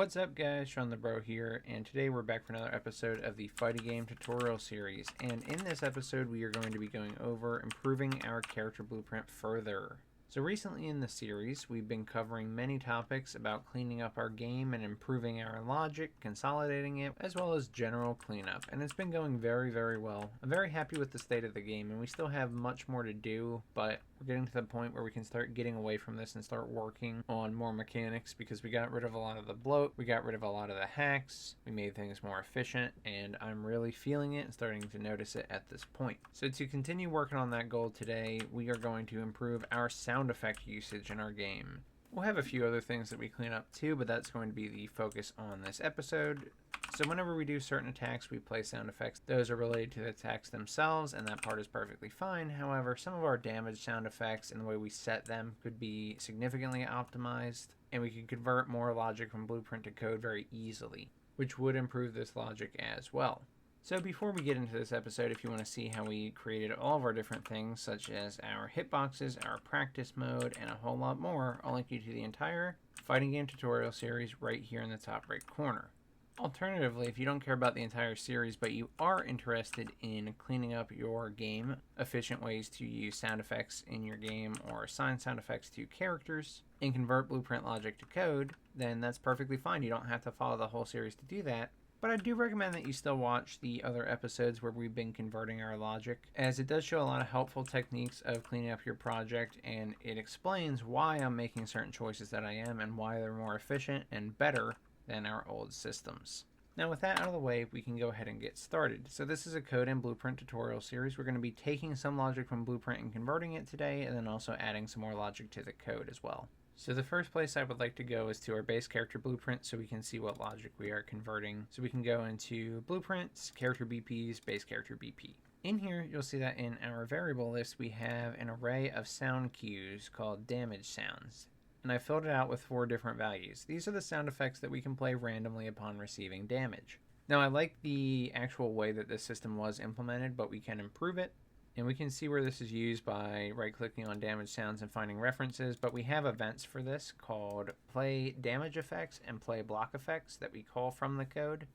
What's up guys, Shawnthebro here, and today we're back for another episode of the fighting game tutorial series. And in this episode we are going to be going over improving our character blueprint further. So recently in the series we've been covering many topics about cleaning up our game and improving our logic, consolidating it, as well as general cleanup, and it's been going very well. I'm very happy with the state of the game, and we still have much more to do, but we're getting to the point where we can start getting away from this and start working on more mechanics, because we got rid of a lot of the bloat, we got rid of a lot of the hacks, we made things more efficient, and I'm really feeling it and starting to notice it at this point. So to continue working on that goal today, we are going to improve our sound effect usage in our game. We'll have a few other things that we clean up too, but that's going to be the focus on this episode. So whenever we do certain attacks, we play sound effects. Those are related to the attacks themselves, and that part is perfectly fine. However, some of our damage sound effects and the way we set them could be significantly optimized, and we can convert more logic from blueprint to code very easily, which would improve this logic as well. So before we get into this episode, if you want to see how we created all of our different things, such as our hitboxes, our practice mode, and a whole lot more, I'll link you to the entire fighting game tutorial series right here in the top right corner. Alternatively, if you don't care about the entire series, but you are interested in cleaning up your game, efficient ways to use sound effects in your game or assign sound effects to characters, and convert blueprint logic to code, then that's perfectly fine. You don't have to follow the whole series to do that. But I do recommend that you still watch the other episodes where we've been converting our logic, as it does show a lot of helpful techniques of cleaning up your project, and it explains why I'm making certain choices that I am and why they're more efficient and better than our old systems. Now with that out of the way, we can go ahead and get started. So this is a code and blueprint tutorial series. We're going to be taking some logic from blueprint and converting it today, and then also adding some more logic to the code as well. So the first place I would like to go is to our base character blueprint, so we can see what logic we are converting. So we can go into blueprints, character BPs, base character BP. In here, you'll see that in our variable list, we have an array of sound cues called damage sounds. And I filled it out with 4 different values. These are the sound effects that we can play randomly upon receiving damage. Now I like the actual way that this system was implemented, but we can improve it. And we can see where this is used by right-clicking on damage sounds and finding references, but we have events for this called play damage effects and play block effects that we call from the code.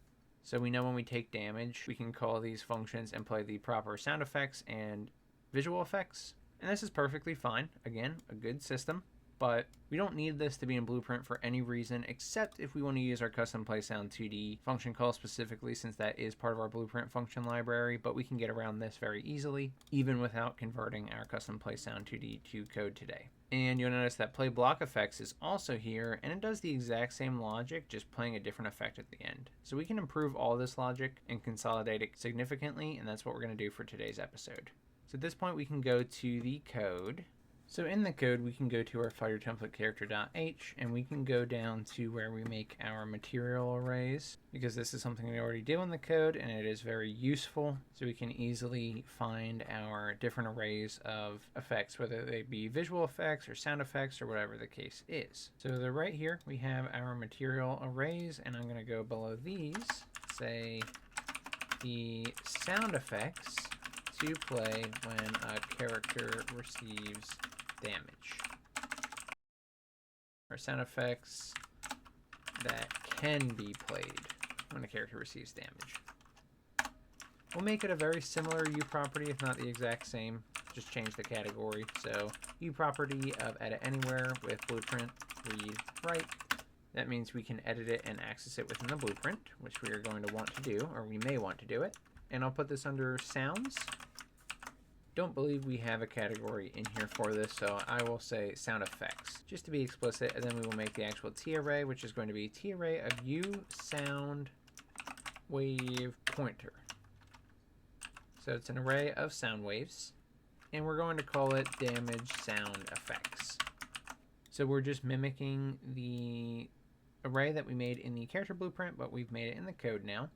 So we know when we take damage, we can call these functions and play the proper sound effects and visual effects. And this is perfectly fine. Again, a good system. But we don't need this to be in Blueprint for any reason, except if we want to use our custom play sound 2D function call specifically, since that is part of our Blueprint function library, but we can get around this very easily, even without converting our custom play sound 2D to code today. And you'll notice that play block effects is also here, and it does the exact same logic, just playing a different effect at the end. So we can improve all this logic and consolidate it significantly, and that's what we're going to do for today's episode. So at this point we can go to the code. So in the code, we can go to our fighter template character.h, and we can go down to where we make our material arrays, because this is something we already do in the code, and it is very useful. So we can easily find our different arrays of effects, whether they be visual effects or sound effects or whatever the case is. So they're right here. We have our material arrays, and I'm going to go below these, say the sound effects to play when a character receives damage, or sound effects that can be played when a character receives damage. We'll make it a very similar U property, if not the exact same, just change the category. So U property of edit anywhere with blueprint read write. That means we can edit it and access it within the blueprint, which we are going to want to do, or we may want to do it. And I'll put this under sounds. Don't believe we have a category in here for this, so I will say sound effects, just to be explicit, and then we will make the actual T array, which is going to be T array of U sound wave pointer. So it's an array of sound waves, and we're going to call it damage sound effects. So we're just mimicking the array that we made in the character blueprint, but we've made it in the code now.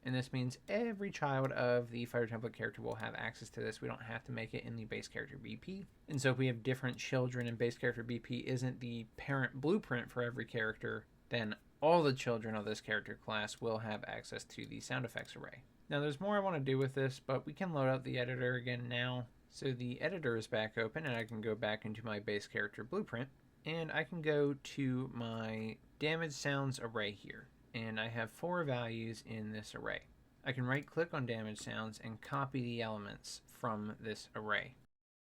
And this means every child of the fighter template character will have access to this. We don't have to make it in the base character BP. And so if we have different children and base character BP isn't the parent blueprint for every character, then all the children of this character class will have access to the sound effects array. Now there's more I want to do with this, but we can load up the editor again now. So the editor is back open, and I can go back into my base character blueprint. And I can go to my damage sounds array here, and I have 4 values in this array. I can right click on damage sounds and copy the elements from this array.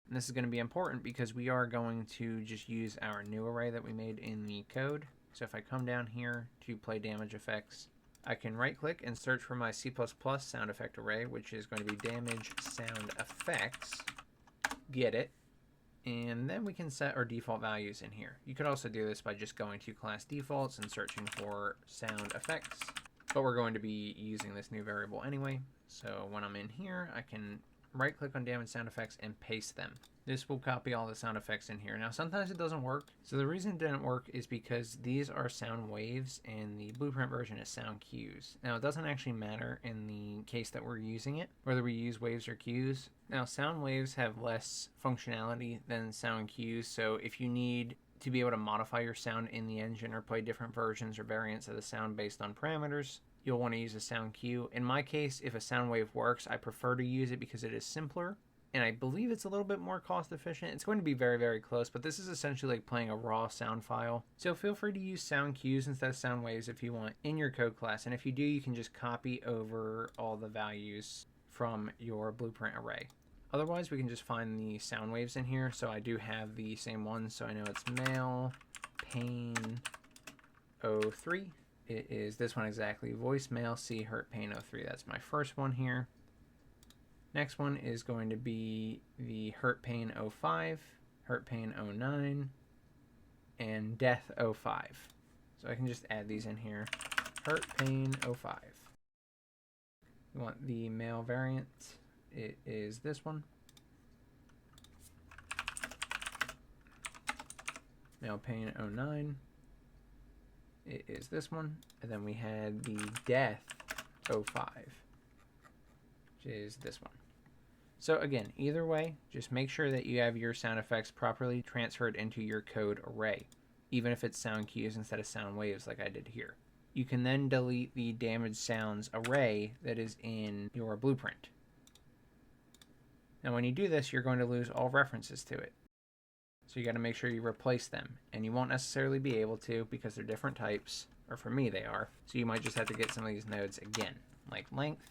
And this is going to be important because we are going to just use our new array that we made in the code. So if I come down here to play damage effects, I can right click and search for my C++ sound effect array, which is going to be damage sound effects, get it, and then we can set our default values in here. You could also do this by just going to class defaults and searching for sound effects, but we're going to be using this new variable anyway. So when I'm in here, I can right click on damage sound effects and paste them. This will copy all the sound effects in here. Now sometimes it doesn't work. So the reason it didn't work is because these are sound waves and the blueprint version is sound cues. Now it doesn't actually matter in the case that we're using it, whether we use waves or cues. Now sound waves have less functionality than sound cues. So if you need to be able to modify your sound in the engine or play different versions or variants of the sound based on parameters, you'll want to use a sound cue. In my case, if a sound wave works, I prefer to use it because it is simpler, and I believe it's a little bit more cost efficient. It's going to be very, very close, but this is essentially like playing a raw sound file. So feel free to use sound cues instead of sound waves if you want in your code class, and if you do, you can just copy over all the values from your blueprint array. Otherwise, we can just find the sound waves in here. So I do have the same ones, so I know it's male, pain, 03. It is this one exactly, voicemail, C, hurt, pain, 03. That's my first one here. Next one is going to be the hurt, pain, 05, hurt, pain, 09, and death, 05. So I can just add these in here. Hurt, pain, 05. We want the male variant. It is this one. Male, pain, 09. It is this one. And then we had the death 05, which is this one. So again, either way, just make sure that you have your sound effects properly transferred into your code array, even if it's sound cues instead of sound waves like I did here. You can then delete the damage sounds array that is in your blueprint. Now when you do this, you're going to lose all references to it. So you got to make sure you replace them, and you won't necessarily be able to because they're different types, or for me they are. So you might just have to get some of these nodes again, like length.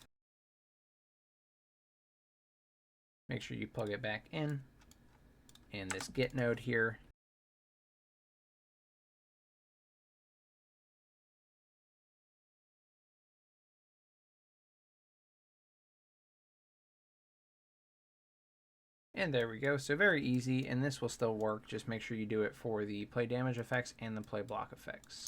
Make sure you plug it back in, and this get node here. And there we go. So very easy, and this will still work. Just make sure you do it for the play damage effects and the play block effects.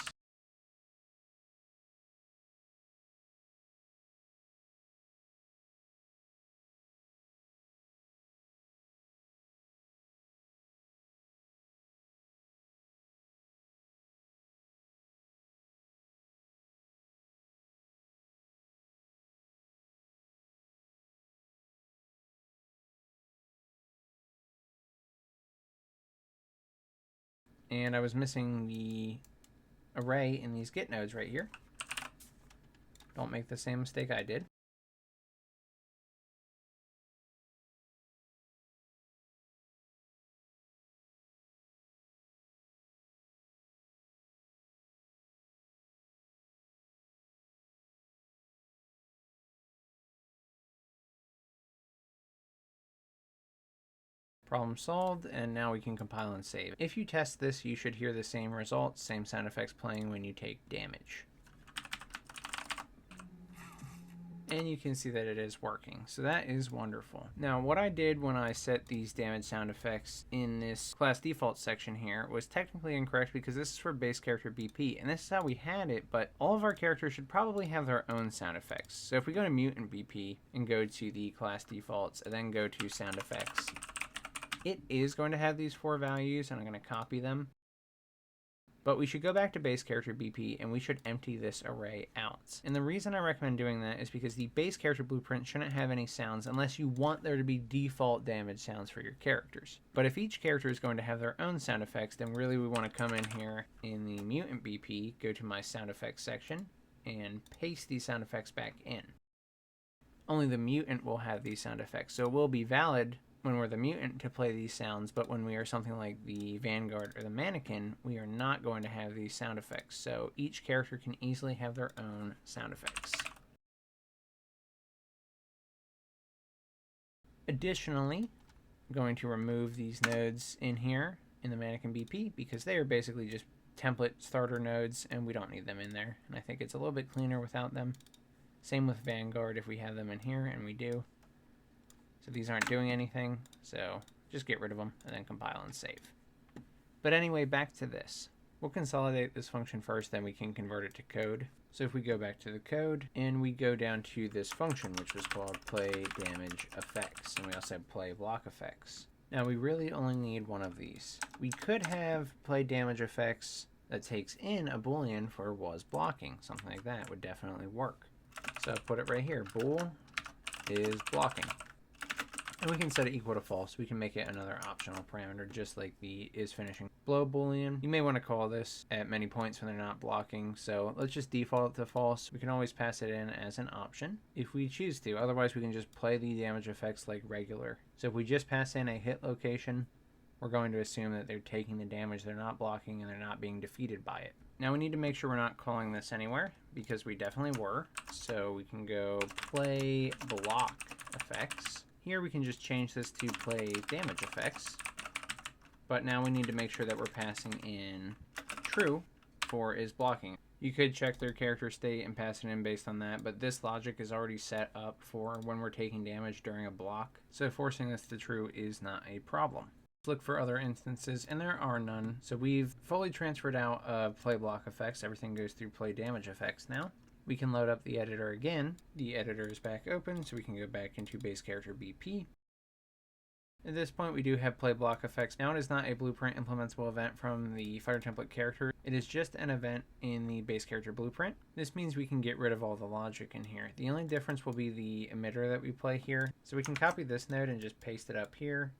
And I was missing the array in these get nodes right here. Don't make the same mistake I did. Problem solved, and now we can compile and save. If you test this, you should hear the same results, same sound effects playing when you take damage. And you can see that it is working. So that is wonderful. Now, what I did when I set these damage sound effects in this class default section here was technically incorrect because this is for base character BP, and this is how we had it, but all of our characters should probably have their own sound effects. So if we go to mutant BP and go to the class defaults and then go to sound effects, it is going to have these 4 values, and I'm going to copy them. But we should go back to base character BP, and we should empty this array out. And the reason I recommend doing that is because the base character blueprint shouldn't have any sounds unless you want there to be default damage sounds for your characters. But if each character is going to have their own sound effects, then really we want to come in here in the mutant BP, go to my sound effects section, and paste these sound effects back in. Only the mutant will have these sound effects, so it will be valid when we're the mutant to play these sounds, but when we are something like the Vanguard or the Mannequin, we are not going to have these sound effects. So each character can easily have their own sound effects. Additionally, I'm going to remove these nodes in here in the Mannequin BP because they are basically just template starter nodes and we don't need them in there. And I think it's a little bit cleaner without them. Same with Vanguard if we have them in here, and we do. So these aren't doing anything, so just get rid of them and then compile and save. But anyway, back to this. We'll consolidate this function first, then we can convert it to code. So if we go back to the code and we go down to this function, which was called play damage effects, and we also have play block effects. Now we really only need one of these. We could have play damage effects that takes in a boolean for was blocking. Something like that would definitely work. So put it right here, bool is blocking. And we can set it equal to false. We can make it another optional parameter, just like the is finishing blow boolean. You may want to call this at many points when they're not blocking. So let's just default it to false. We can always pass it in as an option if we choose to. Otherwise, we can just play the damage effects like regular. So if we just pass in a hit location, we're going to assume that they're taking the damage, they're not blocking, and they're not being defeated by it. Now we need to make sure we're not calling this anywhere, because we definitely were. So we can go play block effects. Here we can just change this to play damage effects, but now we need to make sure that we're passing in true for is blocking. You could check their character state and pass it in based on that, but this logic is already set up for when we're taking damage during a block, so forcing this to true is not a problem. Let's look for other instances, and there are none. So we've fully transferred out of play block effects. Everything goes through play damage effects now. We can load up the editor again. The editor is back open, so we can go back into base character BP. At this point, we do have play block effects. Now it is not a blueprint implementable event from the fighter template character. It is just an event in the base character blueprint. This means we can get rid of all the logic in here. The only difference will be the emitter that we play here. So we can copy this node and just paste it up here,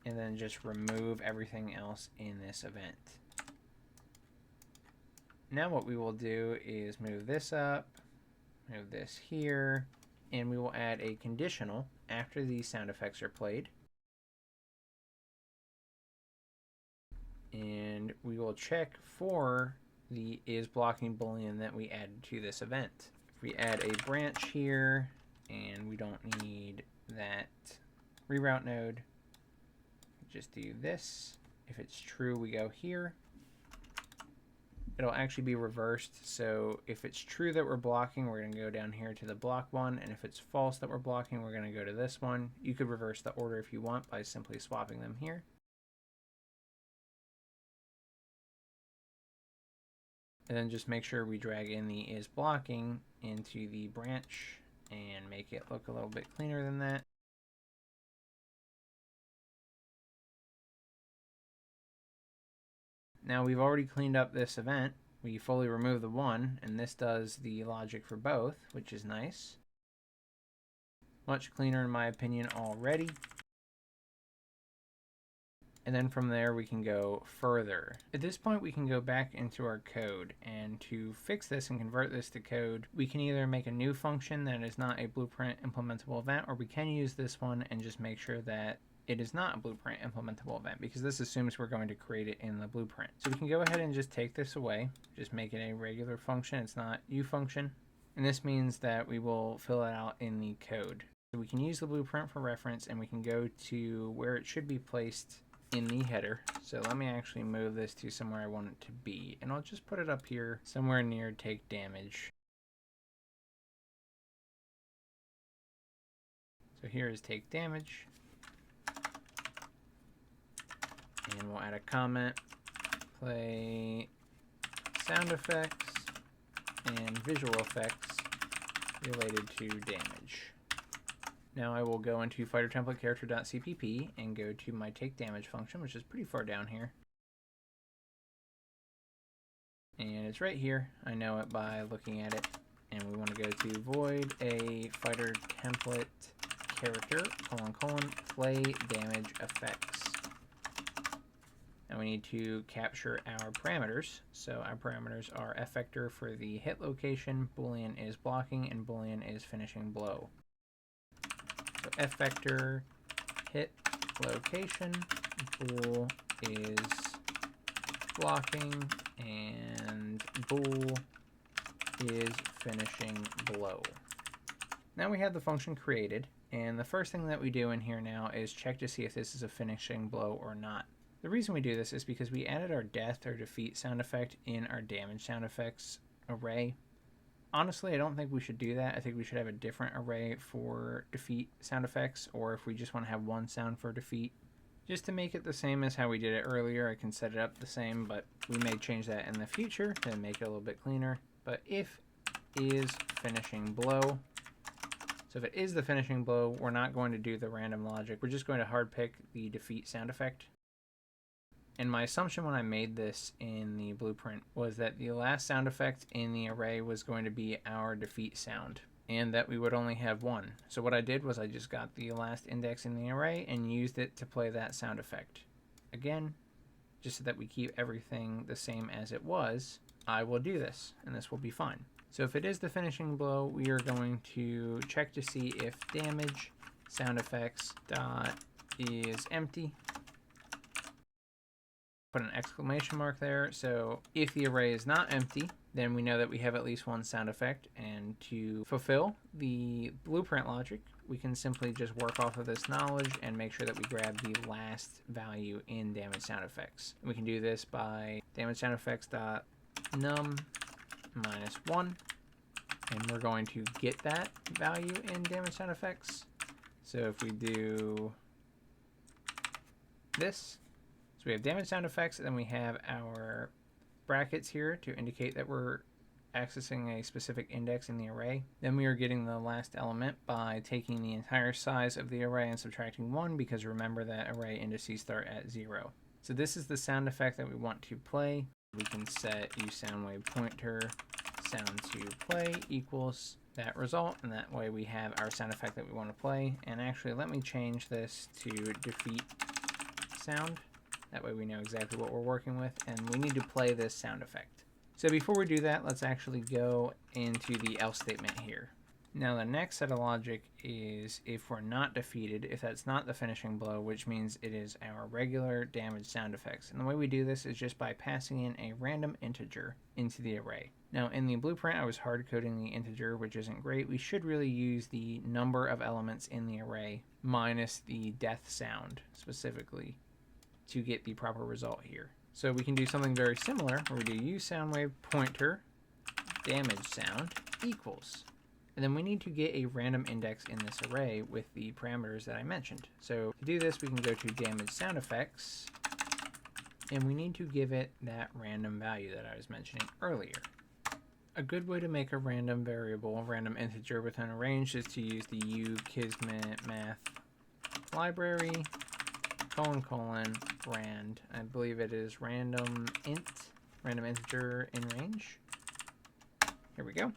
and then just remove everything else in this event. Now what we will do is move this up, move this here, and we will add a conditional after these sound effects are played. And we will check for the is blocking boolean that we added to this event. If we add a branch here, and we don't need that reroute node, just do this. If it's true, we go here. It'll actually be reversed. So if it's true that we're blocking, we're going to go down here to the block one. And if it's false that we're blocking, we're going to go to this one. You could reverse the order if you want by simply swapping them here. And then just make sure we drag in the is blocking into the branch and make it look a little bit cleaner than that. Now we've already cleaned up this event. We fully removed the one, and this does the logic for both, which is nice. Much cleaner in my opinion already. And then from there we can go further. At this point we can go back into our code, and to fix this and convert this to code, we can either make a new function that is not a blueprint implementable event, or we can use this one and just make sure that it is not a blueprint implementable event, because this assumes we're going to create it in the blueprint. So we can go ahead and just take this away, just make it a regular function. It's not U function. And this means that we will fill it out in the code. So we can use the blueprint for reference, and we can go to where it should be placed in the header. So let me actually move this to somewhere I want it to be, and I'll just put it up here somewhere near take damage. So here is take damage. And we'll add a comment, play sound effects and visual effects related to damage. Now I will go into fighter template character.cpp and go to my take damage function, which is pretty far down here. And it's right here. I know it by looking at it. And we want to go to void a fighter template character, : play damage effects. And we need to capture our parameters. So our parameters are effector for the hit location, boolean is blocking, and boolean is finishing blow. So effector hit location, bool is blocking, and bool is finishing blow. Now we have the function created, and the first thing that we do in here now is check to see if this is a finishing blow or not. The reason we do this is because we added our death or defeat sound effect in our damage sound effects array. Honestly, I don't think we should do that. I think we should have a different array for defeat sound effects, or if we just want to have one sound for defeat. Just to make it the same as how we did it earlier, I can set it up the same, but we may change that in the future to make it a little bit cleaner. But if is finishing blow, so if it is the finishing blow, we're not going to do the random logic. We're just going to hard pick the defeat sound effect. And my assumption when I made this in the blueprint was that the last sound effect in the array was going to be our defeat sound, and that we would only have one. So what I did was I just got the last index in the array and used it to play that sound effect. Again, just so that we keep everything the same as it was, I will do this, and this will be fine. So if it is the finishing blow, we are going to check to see if damage sound effects dot is empty. Put an exclamation mark there. So if the array is not empty, then we know that we have at least one sound effect. And to fulfill the blueprint logic, we can simply just work off of this knowledge and make sure that we grab the last value in damage sound effects. And we can do this by damage sound effects dot num -1, and we're going to get that value in damage sound effects. So if we do this, so we have damage sound effects, and then we have our brackets here to indicate that we're accessing a specific index in the array. Then we are getting the last element by taking the entire size of the array and subtracting 1, because remember that array indices start at 0. So this is the sound effect that we want to play. We can set uSoundWave pointer sound to play equals that result, and that way we have our sound effect that we want to play. And actually, let me change this to defeat sound. That way we know exactly what we're working with, and we need to play this sound effect. So before we do that, let's actually go into the else statement here. Now the next set of logic is if we're not defeated, if that's not the finishing blow, which means it is our regular damage sound effects. And the way we do this is just by passing in a random integer into the array. Now in the blueprint, I was hard coding the integer, which isn't great. We should really use the number of elements in the array minus the death sound specifically to get the proper result here. So we can do something very similar where we do uSoundWave pointer damage sound equals. And then we need to get a random index in this array with the parameters that I mentioned. So to do this, we can go to damage sound effects, and we need to give it that random value that I was mentioning earlier. A good way to make a random variable, a random integer within a range, is to use the ukismet math library, rand. I believe it is random integer in range. Here we go.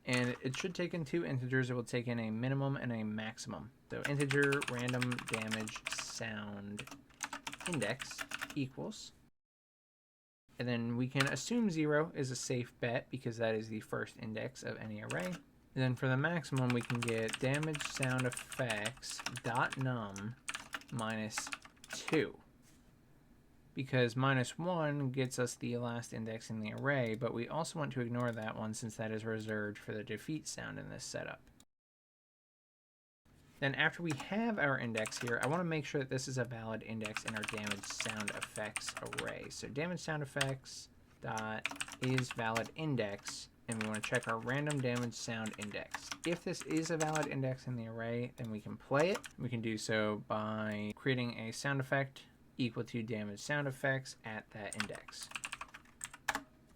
And it should take in two integers. It will take in a minimum and a maximum. So integer random damage sound index equals. And then we can assume 0 is a safe bet because that is the first index of any array. And then for the maximum, we can get damage sound effects dot num -2. Because -1 gets us the last index in the array, but we also want to ignore that one since that is reserved for the defeat sound in this setup. Then after we have our index here, I want to make sure that this is a valid index in our damage sound effects array. So damage sound effects dot is valid index, and we want to check our random damage sound index. If this is a valid index in the array, then we can play it. We can do so by creating a sound effect equal to damage sound effects at that index.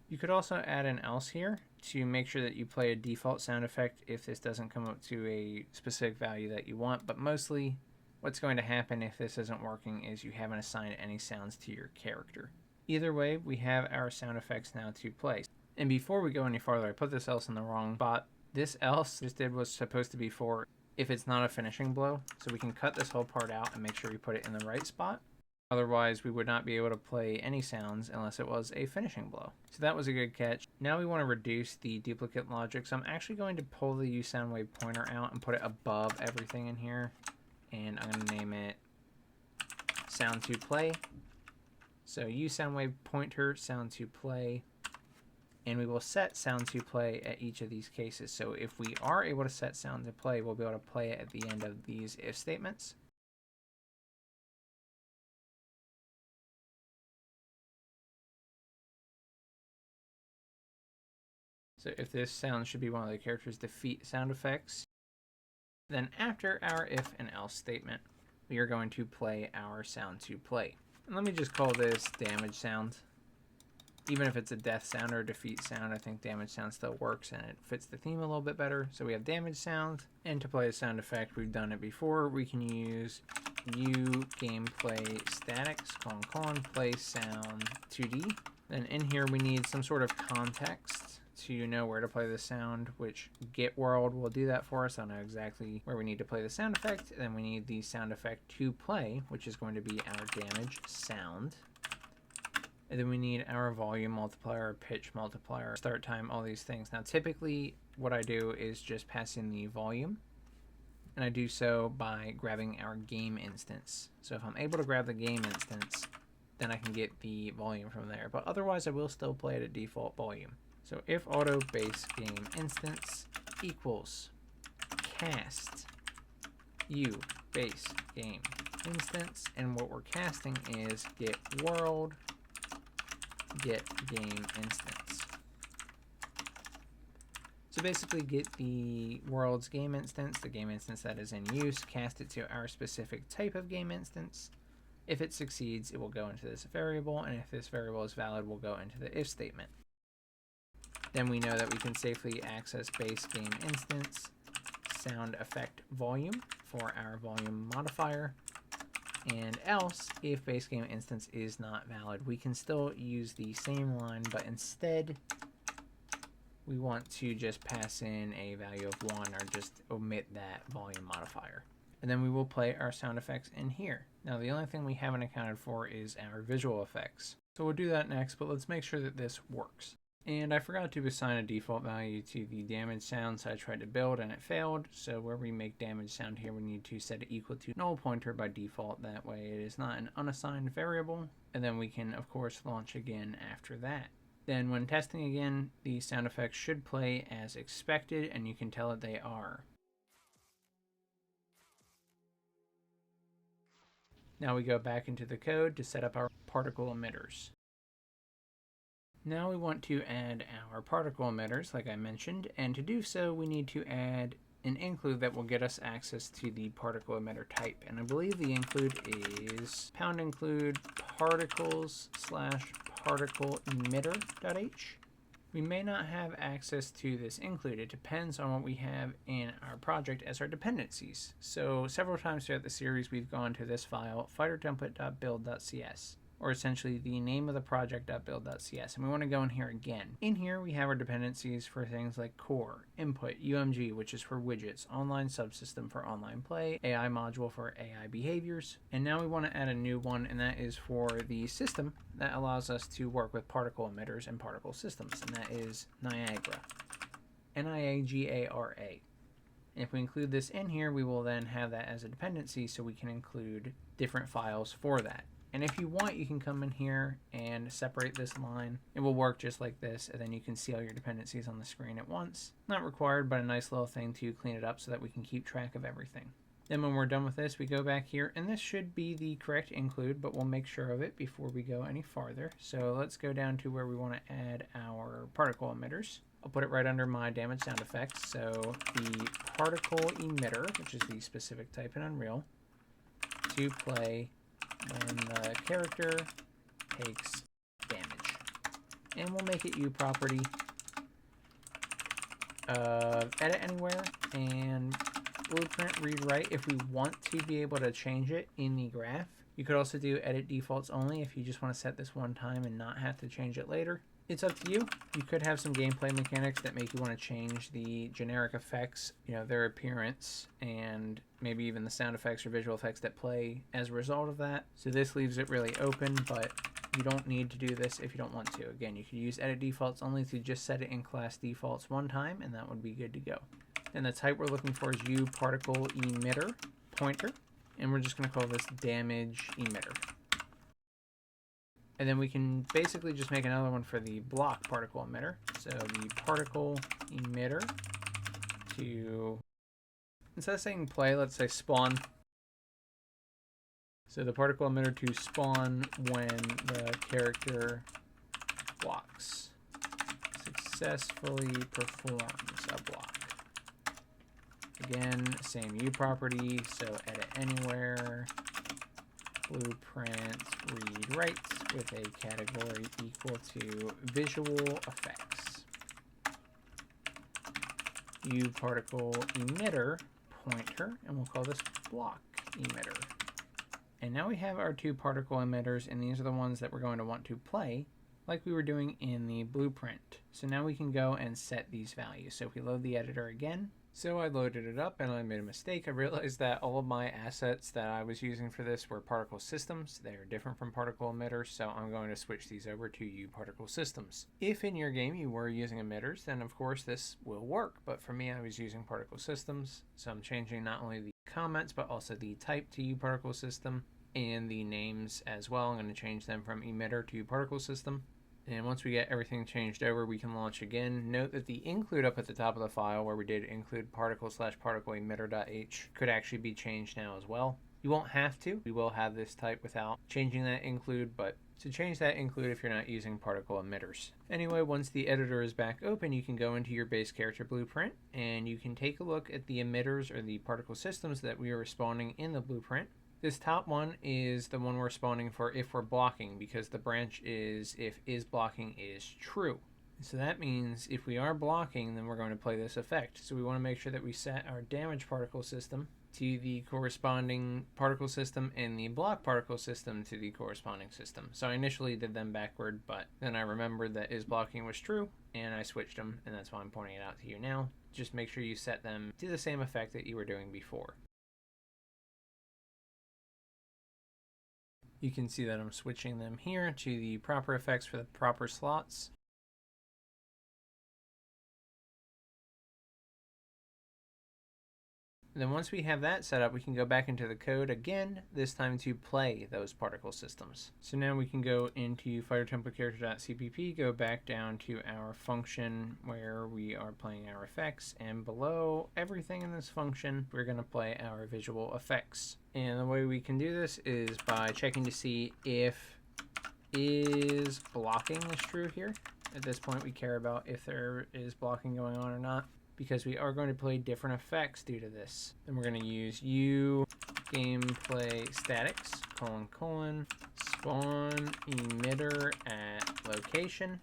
You could also add an else here to make sure that you play a default sound effect if this doesn't come up to a specific value that you want, but mostly what's going to happen if this isn't working is you haven't assigned any sounds to your character. Either way, we have our sound effects now to play. And before we go any farther, I put this else in the wrong spot. This else just did was supposed to be for if it's not a finishing blow, so we can cut this whole part out and make sure we put it in the right spot. Otherwise, we would not be able to play any sounds unless it was a finishing blow. So that was a good catch. Now we want to reduce the duplicate logic. So I'm actually going to pull the uSoundWave pointer out and put it above everything in here. and I'm going to name it sound to play. So use sound wave pointer sound to play, and we will set sound to play at each of these cases. So if we are able to set sound to play, we'll be able to play it at the end of these if statements. So if this sound should be one of the character's defeat sound effects, then after our if and else statement, we are going to play our sound to play. And let me just call this damage sound. Even if it's a death sound or a defeat sound, I think damage sound still works and it fits the theme a little bit better. So we have damage sound, and to play a sound effect, we've done it before. We can use U gameplay statics, play sound 2D. Then in here we need some sort of context to know where to play the sound, which get world will do that for us. I know exactly where we need to play the sound effect. And then we need the sound effect to play, which is going to be our damage sound. And then we need our volume multiplier, pitch multiplier, start time, all these things. Now typically what I do is just pass in the volume, and I do so by grabbing our game instance. So if I'm able to grab the game instance, then I can get the volume from there. But otherwise I will still play it at default volume. So if auto base game instance equals cast u base game instance, and what we're casting is get world get game instance. So basically get the world's game instance, the game instance that is in use, cast it to our specific type of game instance. If it succeeds, it will go into this variable, and if this variable is valid, we'll go into the if statement. Then we know that we can safely access base game instance sound effect volume for our volume modifier. And else, if base game instance is not valid, we can still use the same line, but instead we want to just pass in a value of 1 or just omit that volume modifier. And then we will play our sound effects in here. Now the only thing we haven't accounted for is our visual effects. So we'll do that next, but let's make sure that this works. And I forgot to assign a default value to the damage sound, so I tried to build and it failed. So where we make damage sound here, we need to set it equal to null pointer by default. That way it is not an unassigned variable. And then we can, of course, launch again after that. Then when testing again, the sound effects should play as expected, and you can tell that they are. Now we go back into the code to set up our particle emitters. Now we want to add our particle emitters, like I mentioned, and to do so we need to add an include that will get us access to the particle emitter type. And I believe the include is #include particles/particle emitter.h. We may not have access to this include. It depends on what we have in our project as our dependencies. So several times throughout the series we've gone to this file, fightertemplate.build.cs. or essentially the name of the project.build.cs, and we want to go in here again. In here we have our dependencies for things like core, input, UMG, which is for widgets, online subsystem for online play, AI module for AI behaviors, and now we want to add a new one, and that is for the system that allows us to work with particle emitters and particle systems, and that is Niagara. Niagara. And if we include this in here, we will then have that as a dependency, so we can include different files for that. And if you want, you can come in here and separate this line. It will work just like this, and then you can see all your dependencies on the screen at once. Not required, but a nice little thing to clean it up so that we can keep track of everything. Then when we're done with this, we go back here, and this should be the correct include, but we'll make sure of it before we go any farther. So let's go down to where we want to add our particle emitters. I'll put it right under my damage sound effects. So the particle emitter, which is the specific type in Unreal, to play when the character takes damage. And we'll make it U property. Edit anywhere and blueprint read write if we want to be able to change it in the graph. You could also do edit defaults only if you just want to set this one time and not have to change it later. It's up to you. You could have some gameplay mechanics that make you want to change the generic effects, their appearance, and maybe even the sound effects or visual effects that play as a result of that. So this leaves it really open, but you don't need to do this if you don't want to. Again, you could use edit defaults only to just set it in class defaults one time, and that would be good to go. And the type we're looking for is U particle emitter pointer. and we're just going to call this damage emitter. And then we can basically just make another one for the block particle emitter. So the particle emitter to, instead of saying play, let's say spawn. So the particle emitter to spawn when the character blocks, successfully performs a block. Again, same U property, so edit anywhere, blueprint read write with a category equal to visual effects. U particle emitter pointer, and we'll call this block emitter. And now we have our two particle emitters, and these are the ones that we're going to want to play like we were doing in the blueprint. So now we can go and set these values. So if we load the editor again, so I loaded it up and I made a mistake. I realized that all of my assets that I was using for this were particle systems. They're different from particle emitters, so I'm going to switch these over to U particle systems. If in your game you were using emitters, then of course this will work, but for me I was using particle systems, so I'm changing not only the comments but also the type to U particle system and the names as well. I'm going to change them from emitter to U particle system. And once we get everything changed over, we can launch again. Note that the include up at the top of the file where we did include particle/particle emitter.h could actually be changed now as well. You won't have to. We will have this type without changing that include, but to change that include if you're not using particle emitters. Anyway, once the editor is back open, you can go into your base character blueprint and you can take a look at the emitters or the particle systems that we are spawning in the blueprint. This top one is the one we're spawning for if we're blocking, because the branch is if is blocking is true. So that means if we are blocking, then we're going to play this effect. So we want to make sure that we set our damage particle system to the corresponding particle system and the block particle system to the corresponding system. So I initially did them backward, but then I remembered that is blocking was true and I switched them, and that's why I'm pointing it out to you now. Just make sure you set them to the same effect that you were doing before. You can see that I'm switching them here to the proper effects for the proper slots. And then once we have that set up, we can go back into the code again, this time to play those particle systems. So now we can go into fightertemplatecharacter.cpp, go back down to our function where we are playing our effects, and below everything in this function, we're going to play our visual effects. And the way we can do this is by checking to see if is blocking is true here. At this point, we care about if there is blocking going on or not, because we are going to play different effects due to this. Then we're going to use U gameplay statics, spawn emitter at location.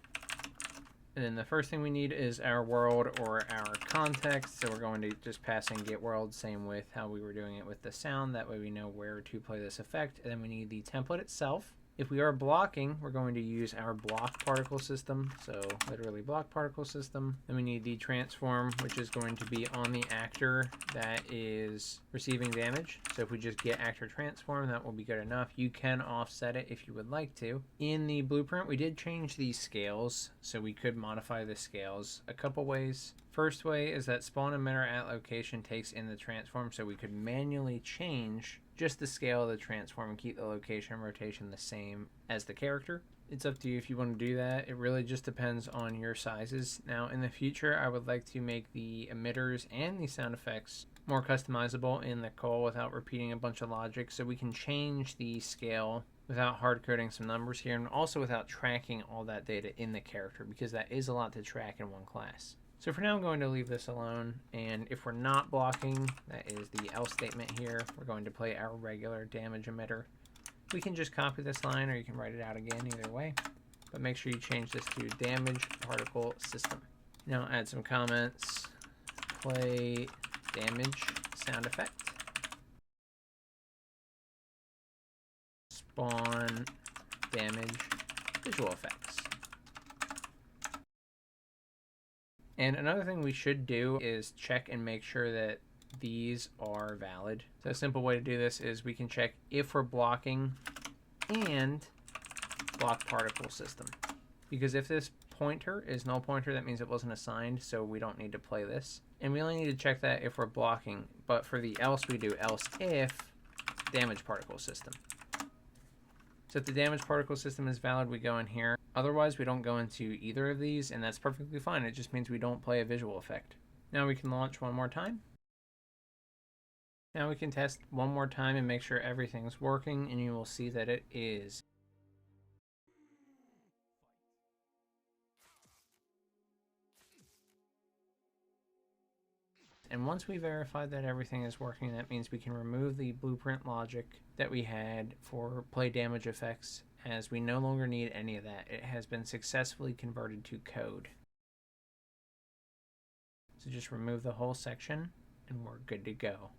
And then the first thing we need is our world or our context. So we're going to just pass in get world, same with how we were doing it with the sound. That way we know where to play this effect. And then we need the template itself. If we are blocking, we're going to use our block particle system, so literally block particle system. Then we need the transform, which is going to be on the actor that is receiving damage. So if we just get actor transform, that will be good enough. You can offset it if you would like to. In the blueprint, we did change these scales, so we could modify the scales a couple ways. First way is that spawn emitter at location takes in the transform, so we could manually change just the scale of the transform and keep the location and rotation the same as the character. It's up to you if you want to do that. It really just depends on your sizes. Now in the future, I would like to make the emitters and the sound effects more customizable in the call without repeating a bunch of logic, so we can change the scale without hard coding some numbers here, and also without tracking all that data in the character, because that is a lot to track in one class. So for now, I'm going to leave this alone, and if we're not blocking, that is the else statement here, we're going to play our regular damage emitter. We can just copy this line, or you can write it out again, either way, but make sure you change this to damage particle system. Now add some comments, play damage sound effect, spawn damage visual effects. And another thing we should do is check and make sure that these are valid. So a simple way to do this is we can check if we're blocking and block particle system. Because if this pointer is null pointer, that means it wasn't assigned, so we don't need to play this. And we only need to check that if we're blocking. But for the else, we do else if damage particle system. So if the damage particle system is valid, we go in here. Otherwise, we don't go into either of these, and that's perfectly fine. It just means we don't play a visual effect. Now we can launch one more time. Now we can test one more time and make sure everything's working, and you will see that it is. And once we verify that everything is working, that means we can remove the blueprint logic that we had for play damage effects, as we no longer need any of that. It has been successfully converted to code. So just remove the whole section and we're good to go.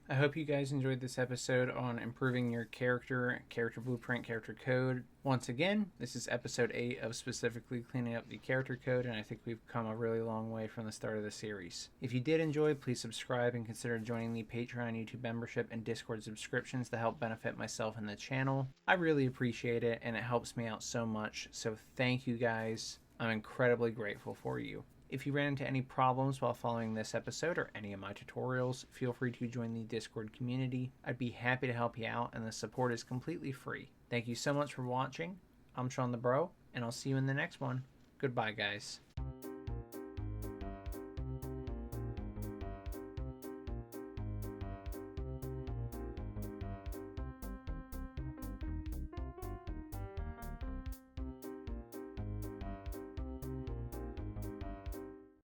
I hope you guys enjoyed this episode on improving your character blueprint, character code. Once again, this is episode 8 of specifically cleaning up the character code, and I think we've come a really long way from the start of the series. If you did enjoy, please subscribe and consider joining the Patreon, YouTube membership, and Discord subscriptions to help benefit myself and the channel. I really appreciate it, and it helps me out so much, so thank you guys. I'm incredibly grateful for you. If you ran into any problems while following this episode or any of my tutorials, feel free to join the Discord community. I'd be happy to help you out, and the support is completely free. Thank you so much for watching. I'm Shawnthebro, and I'll see you in the next one. Goodbye, guys.